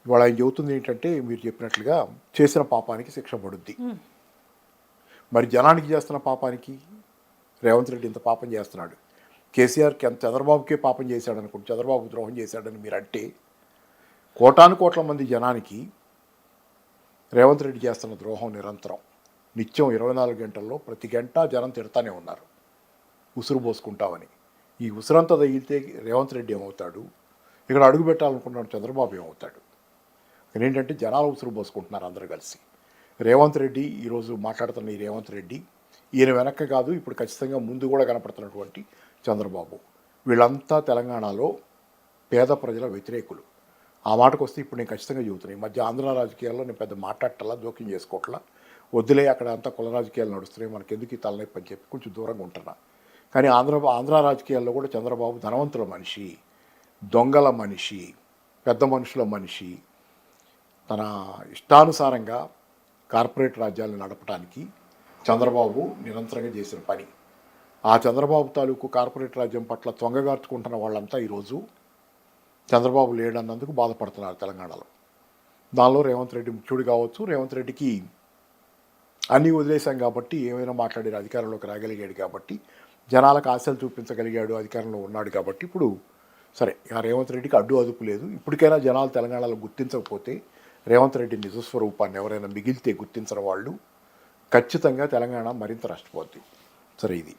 ఇవాళ ఆయన చెబుతుంది ఏంటంటే మీరు చెప్పినట్లుగా చేసిన పాపానికి శిక్ష పడుద్ది. మరి జనానికి చేస్తున్న పాపానికి రేవంత్ రెడ్డి ఇంత పాపం చేస్తున్నాడు. కేసీఆర్కి ఎంత చంద్రబాబుకే పాపం చేశాడు అనుకోండి, చంద్రబాబు ద్రోహం చేశాడని మీరు అంటే కోట్ల మంది జనానికి రేవంత్ రెడ్డి చేస్తున్న ద్రోహం నిరంతరం నిత్యం 24 గంటల్లో ప్రతి గంట జనం తిడతానే ఉన్నారు ఉసురు పోసుకుంటామని. ఈ ఉసురంతా తగిలితే రేవంత్ రెడ్డి ఏమవుతాడు, ఇక్కడ అడుగు పెట్టాలనుకున్నాడు చంద్రబాబు ఏమవుతాడు. ఏంటంటే జనాలు ఉసురు పోసుకుంటున్నారు అందరూ కలిసి. రేవంత్ రెడ్డి ఈరోజు మాట్లాడుతున్న ఈ రేవంత్ రెడ్డి ఈయన వెనక్కి కాదు, ఇప్పుడు ఖచ్చితంగా ముందు కూడా కనపడుతున్నటువంటి చంద్రబాబు, వీళ్ళంతా తెలంగాణలో పేద ప్రజల వ్యతిరేకులు. ఆ మాటకు వస్తే ఇప్పుడు నేను ఖచ్చితంగా చెబుతున్నాను, ఈ మధ్య ఆంధ్ర రాజకీయాల్లో నేను పెద్ద మాట్లాడటల్లా, జోక్యం చేసుకోవట్లా, వద్దులే అక్కడ అంతా కుల రాజకీయాలు నడుస్తున్నాయి, మనకి ఎందుకు ఈ తలనొప్పి అని చెప్పి కొంచెం దూరంగా ఉంటున్నా. కానీ ఆంధ్ర రాజకీయాల్లో కూడా చంద్రబాబు ధనవంతుల మనిషి, దొంగల మనిషి, పెద్ద మనుషుల మనిషి, తన ఇష్టానుసారంగా కార్పొరేట్ రాజ్యాలను నడపడానికి చంద్రబాబు నిరంతరంగా చేసిన పని. ఆ చంద్రబాబు తాలూకు కార్పొరేట్ రాజ్యం పట్ల తొంగగార్చుకుంటున్న వాళ్ళంతా ఈరోజు చంద్రబాబు లేడన్నందుకు బాధపడుతున్నారు తెలంగాణలో. దానిలో రేవంత్ రెడ్డి ముఖ్యుడు కావచ్చు. రేవంత్ రెడ్డికి అన్నీ వదిలేశాం కాబట్టి ఏమైనా మాట్లాడారు, అధికారంలోకి రాగలిగాడు కాబట్టి, జనాలకు ఆశలు చూపించగలిగాడు, అధికారంలో ఉన్నాడు కాబట్టి ఇప్పుడు సరే ఆ రేవంత్ రెడ్డికి అడ్డు అదుపు లేదు. ఇప్పటికైనా జనాలు తెలంగాణలో గుర్తించకపోతే రేవంత్ రెడ్డి నిజస్వరూపాన్ని ఎవరైనా మిగిలితే గుర్తించిన వాళ్ళు ఖచ్చితంగా తెలంగాణ మరింత నష్టపోద్ది. సరే ఇది